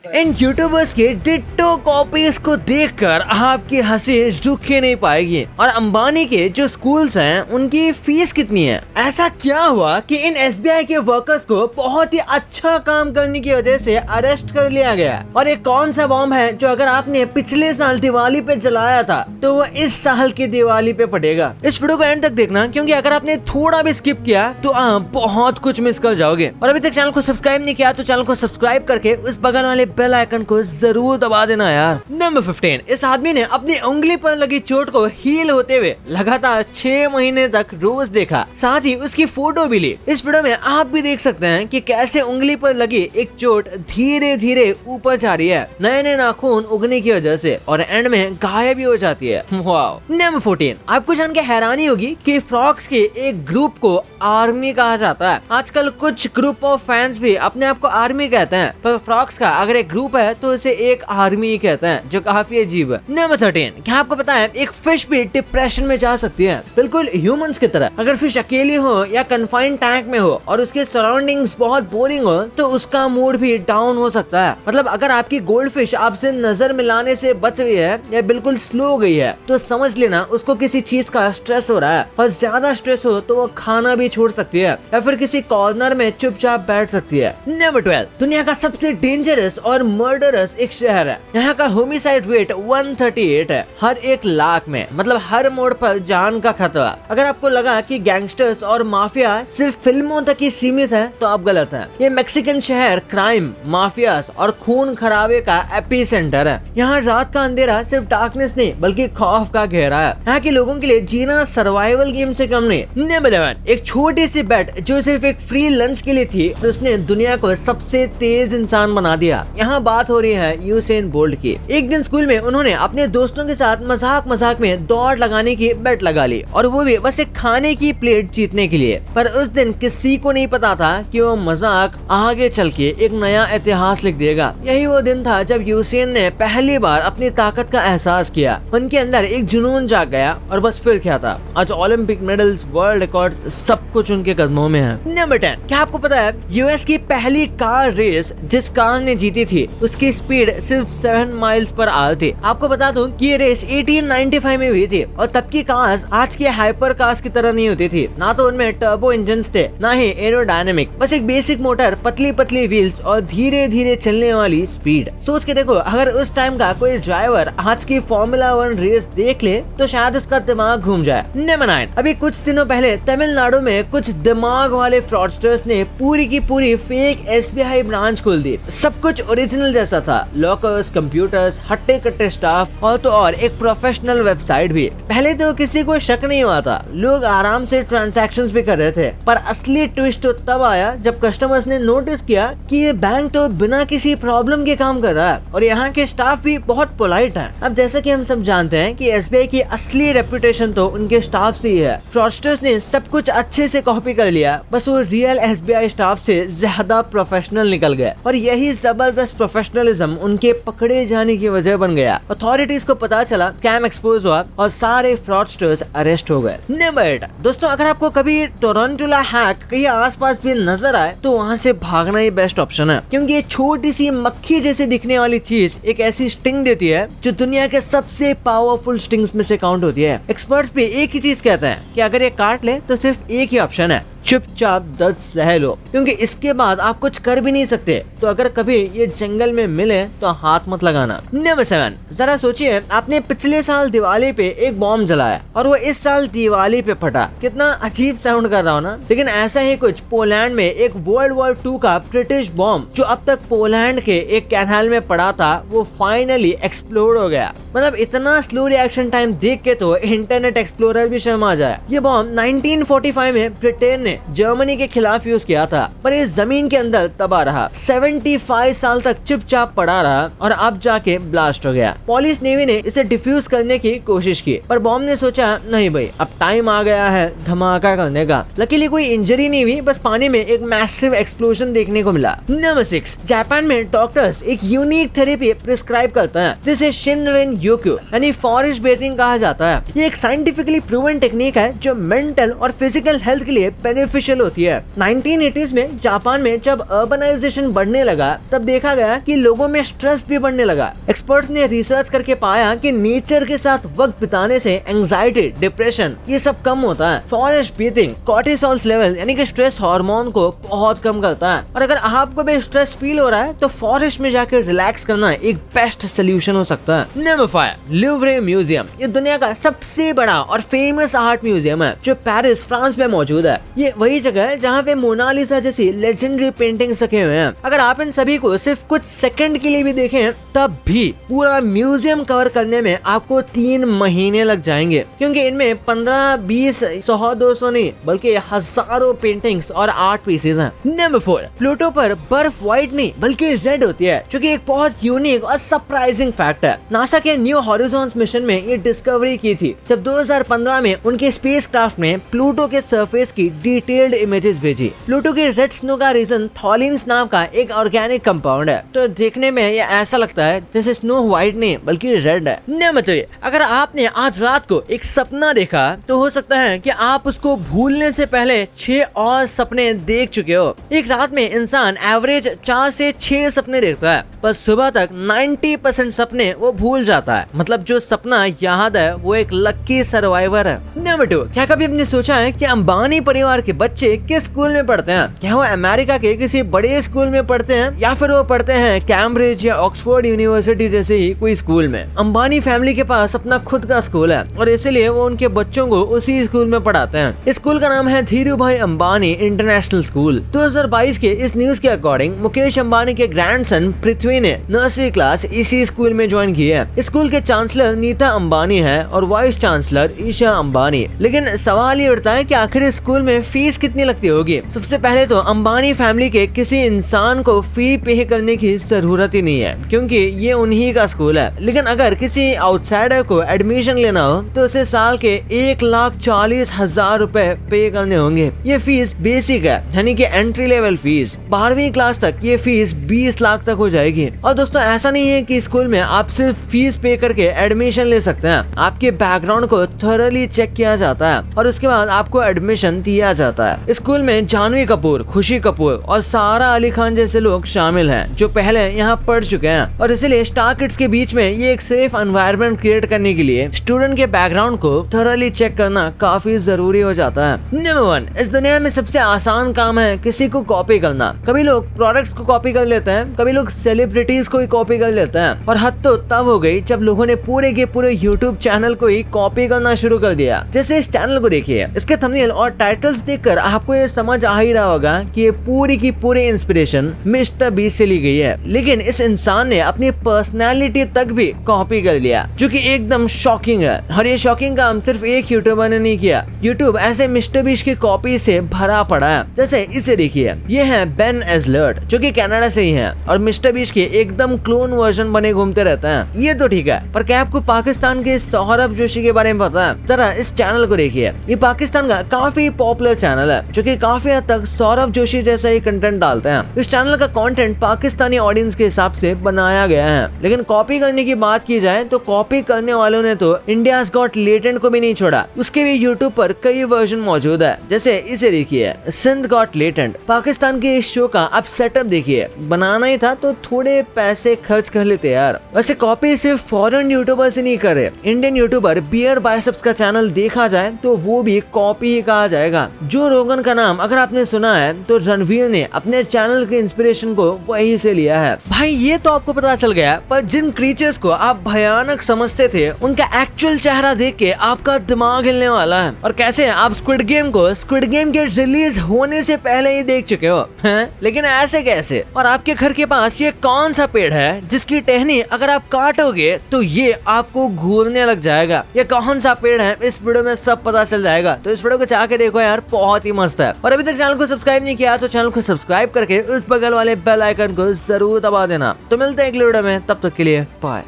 इन YouTubers के ditto copies को देखकर आपकी हंसी रुक ही नहीं पाएगी। और अंबानी के जो स्कूल्स हैं उनकी फीस कितनी है? ऐसा क्या हुआ कि इन एसबीआई के वर्कर्स को बहुत ही अच्छा काम करने की वजह से अरेस्ट कर लिया गया? और एक कौन सा बॉम्ब है जो अगर आपने पिछले साल दिवाली पे जलाया था तो वो इस साल की दिवाली पे फटेगा? इस वीडियो को एंड तक देखना, क्योंकि अगर आपने थोड़ा भी स्किप किया तो आप बहुत कुछ मिस कर जाओगे। और अभी तक चैनल को सब्सक्राइब नहीं किया तो चैनल को सब्सक्राइब करके उस बगल वाले बेल आइकन को जरूर दबा देना यार। नंबर 15, इस आदमी ने अपनी उंगली पर लगी चोट को हील होते हुए लगातार 6 महीने तक रोज देखा, साथ ही उसकी फोटो भी ली। इस वीडियो में आप भी देख सकते हैं कि कैसे उंगली पर लगी एक चोट धीरे धीरे ऊपर जा रही है नए नए नाखून उगने की वजह से, और एंड में गायब भी हो जाती है। वाओ। नंबर 14, आपको जान के हैरानी होगी कि फ्रॉक्स के एक ग्रुप को आर्मी कहा जाता है। आजकल कुछ ग्रुप ऑफ फैंस भी अपने आप को आर्मी कहते हैं, पर फ्रॉक्स का अगर एक ग्रुप है तो उसे एक आर्मी ही कहते हैं, जो काफी अजीब है। नंबर 13, क्या आपको पता है एक फिश भी डिप्रेशन में जा सकती है, बिल्कुल ह्यूमंस की तरह। अगर फिश अकेली हो या कन्फाइंड टैंक में हो और उसके सराउंडिंग्स बहुत बोरिंग हो तो उसका मूड भी डाउन हो सकता है। मतलब अगर आपकी गोल्ड फिश आपसे नजर मिलाने से बच रही है या बिल्कुल स्लो हो गई है तो समझ लेना उसको किसी चीज का स्ट्रेस हो रहा है, और ज्यादा स्ट्रेस हो तो वो खाना भी छोड़ सकती है या फिर किसी कॉर्नर में चुपचाप बैठ सकती है। नंबर 12, दुनिया का सबसे डेंजरस और मर्डरस एक शहर है। यहाँ का होमिसाइड रेट 138 है हर 1 लाख में। मतलब हर मोड़ पर जान का खतरा। अगर आपको लगा कि गैंगस्टर्स और माफिया सिर्फ फिल्मों तक ही सीमित है तो आप गलत हैं। ये मैक्सिकन शहर क्राइम, माफियास और खून खराबे का एपिसेंटर है। यहाँ रात का अंधेरा सिर्फ डार्कनेस नहीं बल्कि खौफ का घेरा है। यहाँ के लोगों के लिए जीना सर्वाइवल गेम से कम नहीं। नंबर 11, एक छोटी सी बेट जो सिर्फ एक फ्री लंच के लिए थी, उसने दुनिया को सबसे तेज इंसान बना दिया। यहाँ बात हो रही है यूसेन बोल्ट की। एक दिन स्कूल में उन्होंने अपने दोस्तों के साथ मजाक मजाक में दौड़ लगाने की बेट लगा ली, और वो भी बस एक खाने की प्लेट जीतने के लिए। पर उस दिन किसी को नहीं पता था कि वो मजाक आगे चल के एक नया इतिहास लिख देगा। यही वो दिन था जब यूसेन ने पहली बार अपनी ताकत का एहसास किया। उनके अंदर एक जुनून जाग गया, और बस फिर क्या था, आज ओलंपिक मेडल्स, वर्ल्ड रिकॉर्ड्स, सब कुछ उनके कदमों में है। नंबर 10, क्या आपको पता है यूएस की पहली कार रेस जिस कार ने जीती थी उसकी स्पीड सिर्फ 7 माइल्स पर आवर थी। आपको बता दूं कि ये रेस 1895 में हुई थी, और तब की कार्स आज के हाइपर कार्स की तरह नहीं होती थी। ना तो उनमें टर्बो इंजन्स थे, ना ही एरोडायनेमिक, बस एक बेसिक मोटर, पतली पतली व्हील्स और धीरे धीरे चलने वाली स्पीड। सोच के देखो, अगर उस टाइम का कोई ड्राइवर आज की फॉर्मूला 1 रेस देख ले तो शायद उसका दिमाग घूम जाए। नंबर 9, अभी कुछ दिनों पहले तमिलनाडु में कुछ दिमाग वाले फ्रॉडस्टर्स ने पूरी की पूरी फेक एसबीआई ब्रांच खोल दी। सब कुछ ओरिजिनल जैसा था, लॉकर्स, कंप्यूटर्स, हट्टे कट्टे स्टाफ और तो और एक प्रोफेशनल वेबसाइट भी। पहले तो किसी को शक नहीं हुआ था, लोग आराम से ट्रांजैक्शंस भी कर रहे थे। पर असली ट्विस्ट तो तब आया जब कस्टमर्स ने नोटिस किया कि ये बैंक तो बिना किसी प्रॉब्लम के काम कर रहा है, और यहाँ के स्टाफ भी बहुत पोलाइट है। अब जैसा कि हम सब जानते हैं कि एसबीआई की असली रेपुटेशन तो उनके स्टाफ से ही है। फ्रॉडस्टर्स ने सब कुछ अच्छे से कॉपी कर लिया, बस वो रियल एसबीआई स्टाफ से ज्यादा प्रोफेशनल निकल गए, और यही जबरदस्त प्रोफेशनलिज्म उनके पकड़े जाने की वजह बन गया। अथॉरिटीज को पता चला, स्कैम एक्सपोज हुआ और सारे फ्रॉडस्टर्स अरेस्ट हो गए। नंबर 8, दोस्तों अगर आपको कभी टोरंटुला हैक कहीं आसपास भी नजर आए तो वहाँ से भागना ही बेस्ट ऑप्शन है, क्योंकि ये छोटी सी मक्खी जैसे दिखने वाली चीज एक ऐसी स्टिंग देती है जो दुनिया के सबसे पावरफुल स्टिंग्स में से काउंट होती है। एक्सपर्ट्स भी एक ही चीज कहते हैं कि अगर ये काट ले तो सिर्फ एक ही ऑप्शन है, चुपचाप दर्द सह लो, क्योंकि इसके बाद आप कुछ कर भी नहीं सकते। तो अगर कभी ये जंगल में मिले तो हाथ मत लगाना। नंबर 7, जरा सोचिए, आपने पिछले साल दिवाली पे एक बॉम्ब जलाया और वो इस साल दिवाली पे फटा। कितना अजीब साउंड कर रहा हो ना? लेकिन ऐसा ही कुछ पोलैंड में एक वर्ल्ड वॉर 2 का ब्रिटिश बॉम्ब जो अब तक पोलैंड के एक कैनाल में पड़ा था, वो फाइनली एक्सप्लोड हो गया। मतलब इतना स्लो रिएक्शन टाइम देख के तो इंटरनेट एक्सप्लोरर भी शर्मा जाए। ये बॉम्ब 1945 में ब्रिटेन ने जर्मनी के खिलाफ यूज किया था, पर ये जमीन के अंदर तबाह रहा। 75 साल तक चुपचाप पड़ा रहा और अब जाके ब्लास्ट हो गया। पुलिस नेवी ने इसे डिफ्यूज करने की कोशिश की, पर बॉम्ब ने सोचा नहीं भाई, अब टाइम आ गया है धमाका करने का। लकीली कोई इंजरी नहीं हुई, बस पानी में एक मैसिव एक्सप्लोजन देखने को मिला। नंबर 6, जापान में डॉक्टर्स एक यूनिक थेरेपी प्रिस्क्राइब करते हैं जिसे शिनरेन योक्यू यानी फॉरेस्ट बेथिंग कहा जाता है। ये एक साइंटिफिकली प्रूवन टेक्निक है जो मेंटल और फिजिकल हेल्थ के लिए बेनिफिशियल होती है। 1980s में जापान में जब अर्बनाइजेशन बढ़ने लगा तब देखा गया कि लोगों में स्ट्रेस भी बढ़ने लगा। एक्सपर्ट्स ने रिसर्च करके पाया कि नेचर के साथ वक्त बिताने से एंजाइटी, डिप्रेशन ये सब कम होता है। फॉरेस्ट ब्रीथिंग कॉर्टिसोल लेवल यानी कि स्ट्रेस हार्मोन को बहुत कम करता है। और अगर आपको भी स्ट्रेस फील हो रहा है तो फॉरेस्ट में जाकर रिलैक्स करना एक बेस्ट सोल्यूशन हो सकता है। Number 5, Louvre museum. ये दुनिया का सबसे बड़ा और फेमस आर्ट म्यूजियम है जो पेरिस, फ्रांस में मौजूद है। ये वही जगह है जहाँ पे मोनालिसा जैसी लेजेंडरी पेंटिंग्स रखे हुए हैं। अगर आप इन सभी को सिर्फ कुछ सेकंड के लिए भी देखें तब भी पूरा म्यूजियम कवर करने में आपको 3 महीने लग जाएंगे, क्योंकि इनमें 15, 20, 100, 200 नहीं बल्कि हजारों पेंटिंग्स और आर्ट पीसेज हैं। नंबर 4, प्लूटो पर बर्फ व्हाइट नहीं बल्कि रेड होती है, जो कि एक बहुत यूनिक और सरप्राइजिंग फैक्ट है। नासा के न्यू हॉरिजॉन्स मिशन में ये डिस्कवरी की थी जब 2015 में उनके स्पेसक्राफ्ट ने प्लूटो के सरफेस की डिटेल्ड इमेजेस भेजी। प्लूटो के रेड स्नो का रीजन थॉलिन्स नाम का एक ऑर्गेनिक कंपाउंड है, तो देखने में ये ऐसा लगता है जैसे स्नो व्हाइट नहीं बल्कि रेड है। नंबर 3, अगर आपने आज रात को एक सपना देखा तो हो सकता है कि आप उसको भूलने से पहले 6 और सपने देख चुके हो। एक रात में इंसान एवरेज 4 से 6 सपने देखता है, पर सुबह तक 90% सपने वो भूल जाता है। मतलब जो सपना याद है वो एक लकी सर्वाइवर है। नंबर 2, क्या कभी आपने सोचा है कि अंबानी परिवार के बच्चे किस स्कूल में पढ़ते हैं? क्या वो अमेरिका के किसी बड़े स्कूल में पढ़ते हैं या फिर वो पढ़ते हैं कैम्ब्रिज या ऑक्सफोर्ड यूनिवर्सिटी जैसे ही कोई स्कूल में? अंबानी फैमिली के पास अपना खुद का स्कूल है और इसलिए वो उनके बच्चों को उसी स्कूल में पढ़ाते हैं। इस स्कूल का नाम है धीरू भाई अंबानी इंटरनेशनल स्कूल। 2022 के इस न्यूज के अकॉर्डिंग मुकेश अंबानी के ग्रैंडसन पृथ्वी ने नर्सरी क्लास इसी स्कूल में ज्वाइन की है। इस स्कूल के चांसलर नीता अंबानी है और वाइस चांसलर ईशा अंबानी। लेकिन सवाल ये उठता है कि आखिर इस स्कूल में फीस कितनी लगती होगी? सबसे पहले तो अंबानी फैमिली के किसी इंसान को फी पे करने की जरूरत ही नहीं है, क्योंकि ये उन्हीं का स्कूल है। लेकिन अगर किसी आउटसाइडर को एडमिशन लेना हो तो उसे साल के 1,40,000 रुपए पे करने होंगे। ये फीस बेसिक है, यानी कि एंट्री लेवल फीस। 12वीं क्लास तक ये फीस 20 लाख तक हो जाएगी। और दोस्तों ऐसा नहीं है कि स्कूल में आप सिर्फ फीस पे करके एडमिशन ले सकते हैं। आपके बैकग्राउंड को थॉरली चेक किया जाता है और उसके बाद आपको एडमिशन दिया जाता है। स्कूल में जानवी कपूर, खुशी कपूर और सारा अली खान जैसे लोग शामिल हैं जो पहले यहाँ पढ़ चुके हैं, और इसलिए स्टार किड्स के बीच में ये एक सेफ एनवायरनमेंट क्रिएट करने के लिए स्टूडेंट के बैकग्राउंड को थॉरली चेक करना काफी जरूरी हो जाता है। नंबर 1, इस दुनिया में सबसे आसान काम है किसी को कॉपी करना। कभी लोग प्रोडक्ट्स को कॉपी कर लेते हैं, कभी लोग सेलिब्रिटीज को ही कॉपी कर लेते हैं, और हद तो तब हो गई जब लोगों ने पूरे के पूरे यूट्यूब चैनल को ही कॉपी करना शुरू कर दिया। जैसे इस चैनल को देखिए, इसके थंबनेल और टाइटल्स देखकर आपको ये समझ आ ही रहा होगा कि ये पूरी की पूरी इंस्पिरेशन मिस्टर बीस्ट से ली गई है। लेकिन इस इंसान ने अपनी पर्सनैलिटी तक भी कॉपी कर लिया, जो कि एकदम शॉकिंग है। और ये शॉकिंग काम सिर्फ एक यूट्यूबर ने नहीं किया, यूट्यूब ऐसे मिस्टर बीस्ट की कॉपी से भरा पड़ा है। जैसे इसे देखिए, ये है बेन एजलर्ट जो कि कनाडा से ही है और मिस्टर बीस्ट के एकदम क्लोन वर्जन बने घूमते रहते हैं। ये तो ठीक है, पर क्या आपको पाकिस्तान के सौरभ जोशी के बारे में पता है? जरा इस चैनल को देखिए। ये पाकिस्तान का काफी पॉपुलर चैनल है जो कि काफी हद तक सौरभ जोशी जैसा ही कंटेंट डालते हैं। इस चैनल का कंटेंट पाकिस्तानी ऑडियंस के हिसाब से बनाया गया है। लेकिन कॉपी करने की बात की जाए तो कॉपी करने वालों ने तो इंडियाज गॉट लेटेंट को भी नहीं छोड़ा। उसके भी यूट्यूब पर कई वर्जन मौजूद है। जैसे इसे देखिए, सिंध गॉट लेटेंट। पाकिस्तान के इस शो का आप सेटअप देखिए, बनाना ही था तो थोड़े पैसे खर्च कर लेते यार। वैसे कॉपी सिर्फ फॉरेन यूट्यूबर से नहीं कर रहे, इंडियन यूट्यूबर बियर बाइसेप्स का चैनल देखा जाए तो वो भी कॉपी ही कहा जाएगा। जो रोगन का नाम अगर आपने सुना है तो रणवीर ने अपने चैनल के इंस्पिरेशन को वहीं से लिया है। भाई ये तो आपको पता चल गया, पर जिन क्रीचर्स को आप भयानक समझते थे उनका एक्चुअल चेहरा देख के आपका दिमाग हिलने वाला है। और कैसे आप स्क्विड गेम को स्क्विड गेम के रिलीज होने से पहले ही देख चुके हो हैं? लेकिन ऐसे कैसे? और आपके घर के पास ये कौन सा पेड़ है जिसकी टहनी अगर आप काटोगे तो ये आपको घूरने लग जाएगा? ये कौन सा पेड़ है इस वीडियो में सब पता चल जाएगा। तो इस वीडियो को जाके देखो यार, बहुत ही मस्त है। और अभी तक चैनल को सब्सक्राइब नहीं किया तो चैनल को सब्सक्राइब करके उस बगल वाले बेल आइकन को जरूर दबा देना। तो मिलते हैं अगले वीडियो में, तब तक के लिए बाय।